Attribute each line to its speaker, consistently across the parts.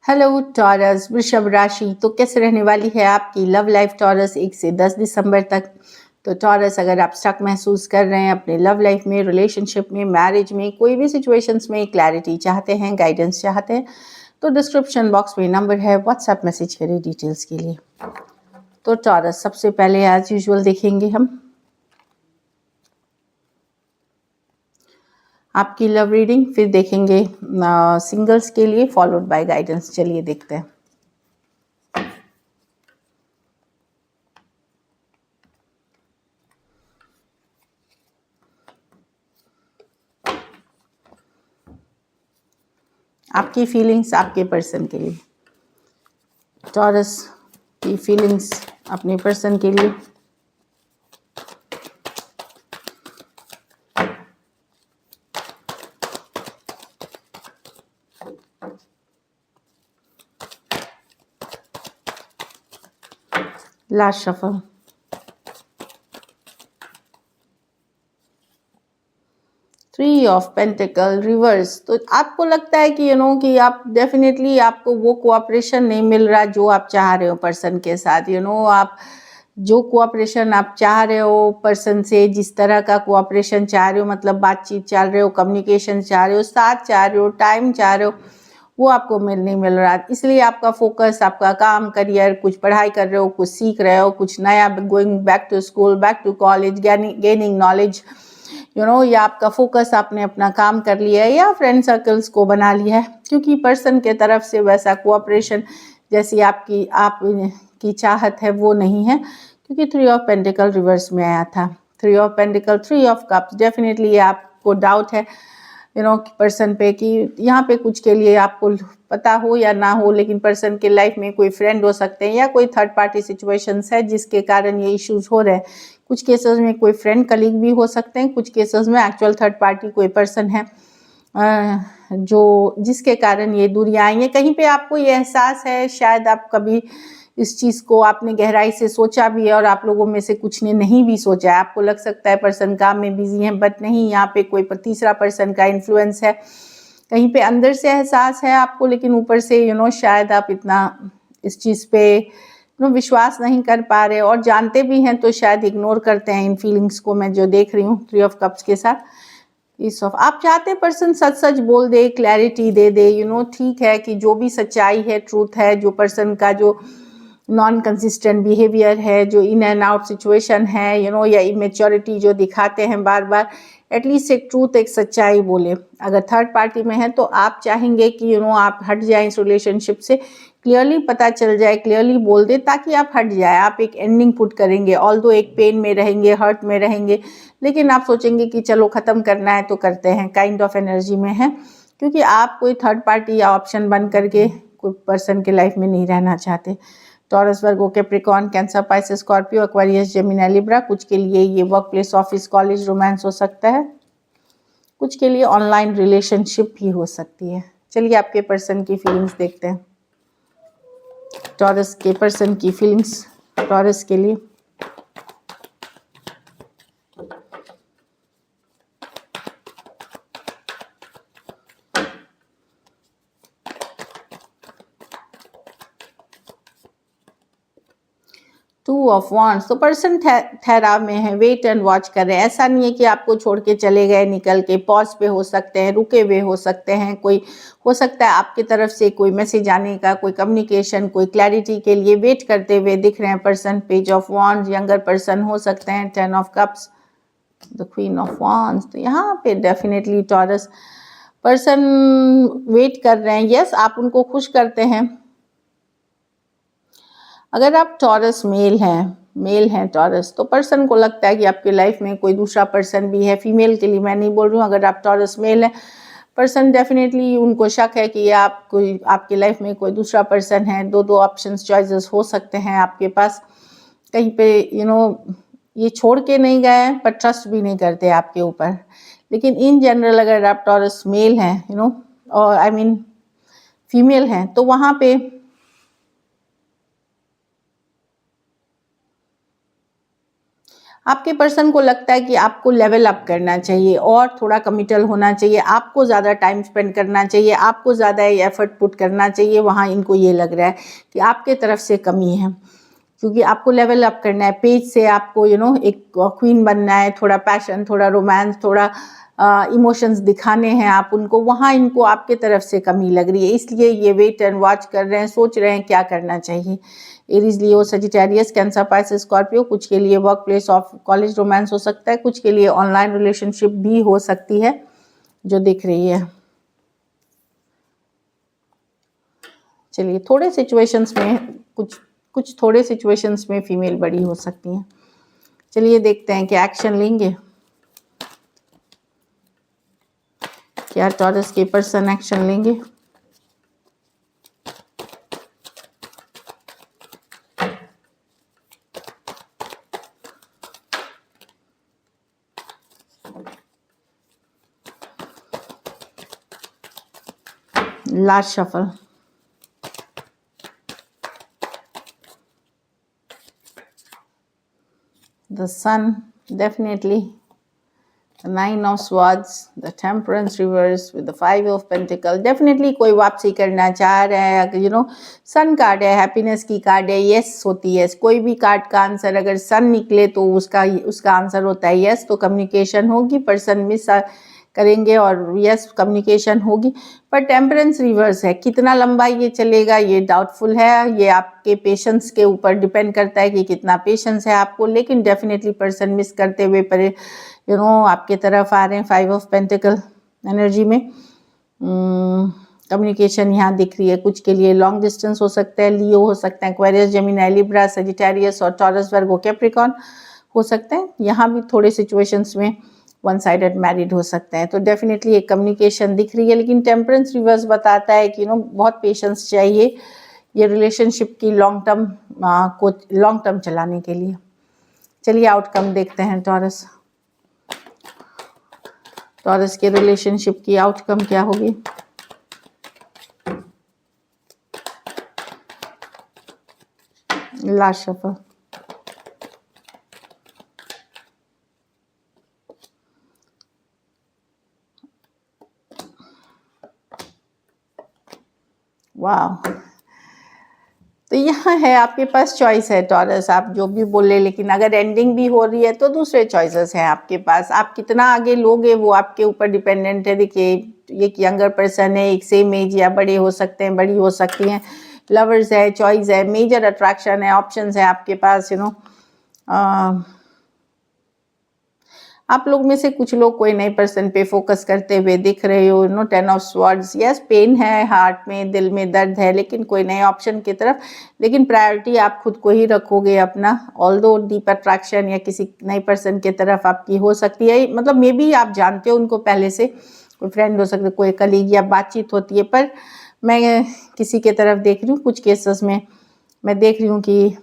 Speaker 1: Hello taurus वृषभ राशि। तो कैसे रहने वाली है आपकी लव लाइफ टॉरस 1 से 10 दिसंबर तक। तो टॉरस, अगर आप स्टक महसूस कर रहे हैं अपने लव लाइफ में, रिलेशनशिप में, मैरिज में, कोई भी सिचुएशंस में क्लैरिटी चाहते हैं, गाइडेंस चाहते हैं, तो डिस्क्रिप्शन बॉक्स में नंबर है, व्हाट्सएप मैसेज करें डिटेल्स के लिए। तो टॉरस, सबसे पहले एज यूजुअल देखेंगे हम आपकी लव रीडिंग, फिर देखेंगे सिंगल्स के लिए, फॉलोड बाय गाइडेंस। चलिए देखते हैं। आपकी फीलिंग्स आपके पर्सन के लिए, टॉरस की फीलिंग्स अपने पर्सन के लिए। Last shuffle. Three of pentacle reverse. तो आपको लगता है कि कि आप डेफिनेटली, आपको वो कोऑपरेशन नहीं मिल रहा जो आप चाह रहे हो पर्सन के साथ। आप जो कोऑपरेशन आप चाह रहे हो पर्सन से, जिस तरह का कोऑपरेशन चाह रहे हो, मतलब बातचीत चाह रहे हो, कम्युनिकेशन चाह रहे हो, साथ चाह रहे हो, टाइम चाह रहे हो, वो आपको नहीं मिल रहा। इसलिए आपका फोकस, आपका काम, करियर, कुछ पढ़ाई कर रहे हो, कुछ सीख रहे हो, कुछ नया, going back to school, back to college, gaining knowledge, या आपका फोकस, आपने अपना काम कर लिया है या फ्रेंड सर्कल्स को बना लिया है, क्योंकि पर्सन के तरफ से वैसा कोऑपरेशन जैसी आपकी चाहत है वो नहीं है, क्योंकि थ्री ऑफ पेंटिकल रिवर्स में आया था। Three of pentacle, three of cups, definitely आपको डाउट है पर्सन पे, कि यहाँ पे कुछ के लिए आपको पता हो या ना हो, लेकिन पर्सन के लाइफ में कोई फ्रेंड हो सकते हैं या कोई थर्ड पार्टी सिचुएशंस है जिसके कारण ये इश्यूज हो रहे हैं। कुछ केसेस में कोई फ्रेंड कलीग भी हो सकते हैं, कुछ केसेस में एक्चुअल थर्ड पार्टी कोई पर्सन है जो जिसके कारण ये दूरियां आई हैं। कहीं पे आपको ये एहसास है, शायद आप कभी इस चीज़ को आपने गहराई से सोचा भी है और आप लोगों में से कुछ ने नहीं भी सोचा है। आपको लग सकता है पर्सन काम में बिजी है, बट नहीं, यहाँ पे कोई तीसरा पर्सन का इन्फ्लुएंस है। कहीं पे अंदर से एहसास है आपको, लेकिन ऊपर से शायद आप इतना इस चीज़ पे विश्वास नहीं कर पा रहे, और जानते भी हैं तो शायद इग्नोर करते हैं इन फीलिंग्स को। मैं जो देख रही हूँ थ्री ऑफ कप्स के साथ, इस ऑफ, आप चाहते पर्सन सच सच बोल दे, क्लैरिटी दे दे। ठीक है कि जो भी सच्चाई है, ट्रूथ है, जो पर्सन का जो नॉन कंसिस्टेंट बिहेवियर है, जो इन एंड आउट सिचुएशन है, या इमेच्योरिटी जो दिखाते हैं बार बार, एटलीस्ट एक ट्रूथ, एक सच्चाई बोले। अगर थर्ड पार्टी में है तो आप चाहेंगे कि आप हट जाएं इस रिलेशनशिप से, क्लियरली पता चल जाए, क्लियरली बोल दे, ताकि आप हट जाए। आप एक एंडिंग पुट करेंगे, ऑल्दो एक पेन में रहेंगे, हर्ट में रहेंगे, लेकिन आप सोचेंगे कि चलो ख़त्म करना है तो करते हैं, काइंड ऑफ एनर्जी में है, क्योंकि आप कोई थर्ड पार्टी या ऑप्शन बन करके कोई पर्सन के लाइफ में नहीं रहना चाहते। Taurus, Virgo, Capricorn, Cancer, Pisces, Scorpio, Aquarius, Gemini, Libra. कुछ के लिए ये workplace, office, college, romance हो सकता है, कुछ के लिए ऑनलाइन रिलेशनशिप भी हो सकती है। चलिए आपके पर्सन की फीलिंग्स देखते हैं। टॉरस के पर्सन की फीलिंग्स टॉरस के लिए। Two of wands. तो पर्सन ठहराव में है, वेट एंड वॉच कर रहे हैं। ऐसा नहीं है कि आपको छोड़ के चले गए, निकल के, पॉज पे हो सकते हैं, रुके हुए हो सकते हैं। कोई हो सकता है आपकी तरफ से कोई मैसेज आने का, कोई कम्युनिकेशन, कोई क्लैरिटी के लिए वेट करते हुए दिख रहे हैं person. Page of wands, younger person हो सकते हैं। Ten of cups, the queen of wands. तो यहाँ पे डेफिनेटली टॉरस पर्सन वेट कर रहे हैं। यस, आप उनको खुश करते हैं। अगर आप टॉरस मेल हैं टॉरस, तो पर्सन को लगता है कि आपकी लाइफ में कोई दूसरा पर्सन भी है। फीमेल के लिए मैं नहीं बोल रही हूँ। अगर आप टॉरस मेल हैं, पर्सन डेफिनेटली उनको शक है कि आपकी लाइफ में कोई दूसरा पर्सन है। दो ऑप्शंस, चॉइसेस हो सकते हैं आपके पास। कहीं पे ये छोड़ के नहीं गए हैं, पर ट्रस्ट भी नहीं करते आपके ऊपर। लेकिन इन जनरल अगर आप टॉरस मेल हैं और आई मीन फीमेल हैं, तो वहाँ पे आपके पर्सन को लगता है कि आपको लेवल अप करना चाहिए और थोड़ा कमिटल होना चाहिए, आपको ज़्यादा टाइम स्पेंड करना चाहिए, आपको ज़्यादा एफर्ट पुट करना चाहिए। वहाँ इनको ये लग रहा है कि आपके तरफ से कमी है, क्योंकि आपको लेवल अप करना है। पेज से आपको एक क्वीन बनना है, थोड़ा पैशन, थोड़ा रोमांस, थोड़ा इमोशंस दिखाने हैं आप उनको, वहाँ इनको आपके तरफ से कमी लग रही है, इसलिए ये वेट एंड वॉच कर रहे हैं, सोच रहे हैं क्या करना चाहिए। एरीज, लियो, सजिटेरियस, कैंसर, पाइसेस, स्कॉर्पियो, कुछ के लिए work place of college romance हो सकता है, कुछ के लिए ऑनलाइन रिलेशनशिप भी हो सकती है जो दिख रही है। चलिए, थोड़े सिचुएशंस में कुछ थोड़े सिचुएशंस में फीमेल बड़ी हो सकती हैं। चलिए देखते हैं कि एक्शन लेंगे, क्या टॉरस के पर्सन एक्शन लेंगे। Last shuffle, the sun, definitely the 9 of swords, the temperance reverse with the 5 of pentacle, definitely कोई वापसी करना चाह रहा है। सन कार्ड है, हैप्पीनेस की कार्ड है, यस होती है। कोई भी कार्ड का आंसर अगर सन निकले तो उसका आंसर होता है यस। तो कम्युनिकेशन होगी, पर्सन मिस करेंगे और यस कम्युनिकेशन होगी। पर टेम्परेंस रिवर्स है, कितना लंबा ये चलेगा ये डाउटफुल है। ये आपके पेशेंस के ऊपर डिपेंड करता है कि कितना पेशेंस है आपको, लेकिन डेफिनेटली पर्सन मिस करते हुए पर आपके तरफ आ रहे हैं। 5 ऑफ पेंटिकल एनर्जी में कम्युनिकेशन यहाँ दिख रही है। कुछ के लिए लॉन्ग डिस्टेंस हो सकता है, लियो हो सकता है, एक्वेरियस, जेमिनी, लिब्रा, सजिटेरियस और टॉरस, वर्गो, कैप्रिकॉर्न हो सकते हैं। यहाँ भी थोड़े सिचुएशंस में वन साइडेड मैरिड हो सकते हैं। तो डेफिनेटली एक कम्युनिकेशन दिख रही है, लेकिन टेम्परेंस रिवर्स बताता है कि बहुत पेशेंस चाहिए ये रिलेशनशिप की लॉन्ग टर्म चलाने के लिए। चलिए आउटकम देखते हैं टॉरस के रिलेशनशिप की आउटकम क्या होगी। लास्ट शफल, वाह। तो यहाँ है आपके पास चॉइस है टॉरस, आप जो भी बोले, लेकिन अगर एंडिंग भी हो रही है तो दूसरे चॉइसेस हैं आपके पास। आप कितना आगे लोगे वो आपके ऊपर डिपेंडेंट है। देखिए, एक यंगर पर्सन है, एक सेम एज या बड़े हो सकते हैं, बड़ी हो सकती हैं, लवर्स है, चॉइस है, मेजर अट्रैक्शन है, ऑप्शंस है आपके पास। आप लोग में से कुछ लोग कोई नए पर्सन पे फोकस करते हुए दिख रहे हो। 10 ऑफ स्वॉर्ड्स, यस पेन है, हार्ट में, दिल में दर्द है, लेकिन कोई नए ऑप्शन की तरफ, लेकिन प्रायोरिटी आप खुद को ही रखोगे अपना। ऑल्दो डीप अट्रैक्शन या किसी नए पर्सन की तरफ आपकी हो सकती है, मतलब मे बी आप जानते हो उनको पहले से, कोई फ्रेंड हो सकता है, कोई कलीग या बातचीत होती है। पर मैं किसी की तरफ देख रही हूँ, कुछ केसेस में मैं देख रही हूँ कि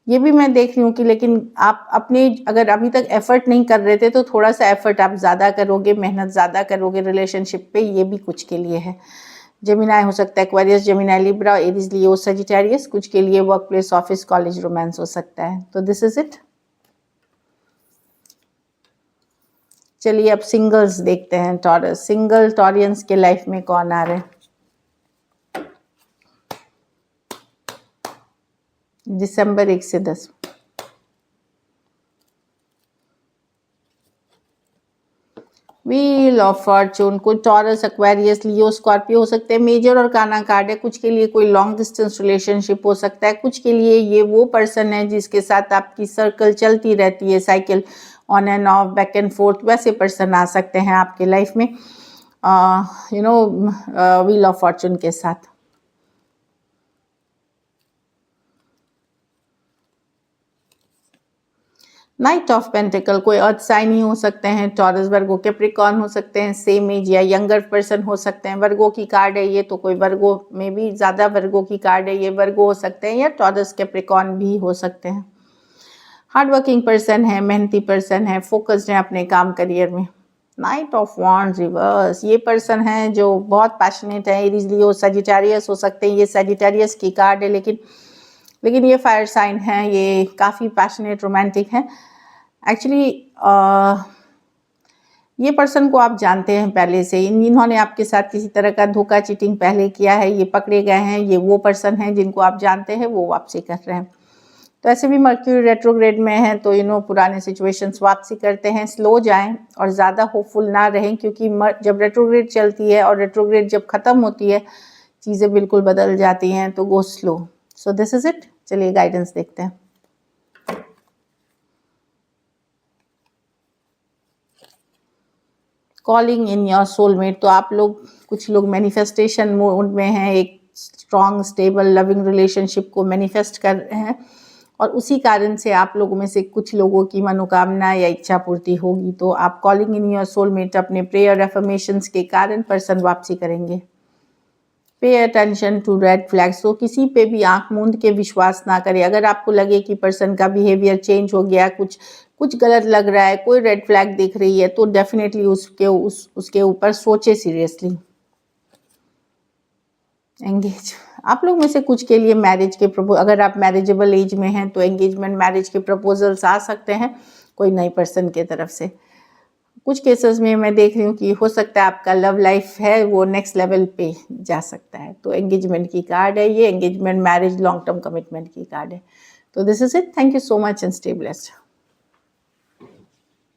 Speaker 1: ये भी मैं देख रही हूँ कि लेकिन आप अपने अगर अभी तक एफर्ट नहीं कर रहे थे तो थोड़ा सा एफर्ट आप ज़्यादा करोगे, मेहनत ज़्यादा करोगे रिलेशनशिप पे। ये भी कुछ के लिए है। जेमिनी हो सकता है, एक्वेरियस, जेमिनी, लिब्रा, एरीज, लियो, सजिटेरियस, कुछ के लिए work place, office, college romance हो सकता है। तो दिस इज इट। चलिए अब सिंगल्स देखते हैं टॉरस। सिंगल टॉरियंस के लाइफ में कौन आ रहे हैं दिसंबर 1 से 10। व्हील ऑफ फॉर्चून, कोई टॉरस, एक्वेरियस, लियो, स्कॉर्पियो हो सकते हैं। मेजर और काना कार्ड है। कुछ के लिए कोई लॉन्ग डिस्टेंस रिलेशनशिप हो सकता है। कुछ के लिए ये वो पर्सन है जिसके साथ आपकी सर्कल चलती रहती है, cycle on end of, back and fourth, वैसे पर्सन आ सकते हैं आपके लाइफ में व्हील ऑफ फॉर्चून के साथ। नाइट ऑफ पेंटिकल, कोई अर्थ साइन ही हो सकते हैं, टॉरस, वर्गो, कैप्रिकॉर्न हो सकते हैं, सेम एज या यंगर पर्सन हो सकते हैं। वर्गो की कार्ड है ये, तो कोई वर्गो में भी ज़्यादा वर्गो की कार्ड है ये, वर्गो हो सकते हैं या टॉरस, कैप्रिकॉर्न भी हो सकते हैं। हार्ड वर्किंग पर्सन है, मेहनती पर्सन है, फोकस्ड है अपने काम करियर में। नाइट ऑफ वॉन्ड्स रिवर्स, ये पर्सन है जो बहुत पैशनेट है। एरीज, लियो, सजिटेरियस हो सकते हैं। ये सजिटेरियस की कार्ड है, लेकिन लेकिन ये फायर साइन है, ये काफ़ी पैशनेट रोमांटिक है एक्चुअली। ये पर्सन को आप जानते हैं पहले से, इन्होंने आपके साथ किसी तरह का धोखा चीटिंग पहले किया है, ये पकड़े गए हैं। ये वो पर्सन है जिनको आप जानते हैं, वो वापसी कर रहे हैं। तो ऐसे भी मर्क्यूरी रेट्रोग्रेड में है तो पुराने सिचुएशंस वापसी करते हैं। स्लो जाएं और ज़्यादा होपफुल ना रहें, क्योंकि जब रेट्रोग्रेड चलती है और रेट्रोग्रेड जब ख़त्म होती है चीज़ें बिल्कुल बदल जाती हैं, तो go slow. So this is it. चलिए गाइडेंस देखते हैं। कॉलिंग इन योर सोलमेट, तो आप लोग, कुछ लोग मैनिफेस्टेशन मोड में हैं, एक स्ट्रॉन्ग स्टेबल लविंग रिलेशनशिप को मैनिफेस्ट कर रहे हैं, और उसी कारण से आप लोगों में से कुछ लोगों की मनोकामना या इच्छा पूर्ति होगी। तो आप कॉलिंग इन योर सोलमेट अपने प्रेयर एफर्मेशंस के कारण पर्सन वापसी करेंगे। Pay attention to red flags, तो किसी पे भी आंख मूंद के विश्वास ना करें। अगर आपको लगे कि पर्सन का बिहेवियर चेंज हो गया, कुछ गलत लग रहा है, कोई रेड फ्लैग दिख रही है, तो डेफिनेटली उसके ऊपर सोचे सीरियसली। एंगेज, आप लोग में से कुछ के लिए मैरिज के अगर आप मैरिजेबल एज में हैं तो एंगेजमेंट मैरिज के प्रपोजल्स आ सकते हैं कोई नई पर्सन के तरफ से। कुछ केसेस में मैं देख रही हूँ कि हो सकता है आपका लव लाइफ है वो नेक्स्ट लेवल पे जा सकता है। तो एंगेजमेंट की कार्ड है ये, engagement marriage long term commitment की कार्ड है। तो this is it. Thank you so much and stay blessed.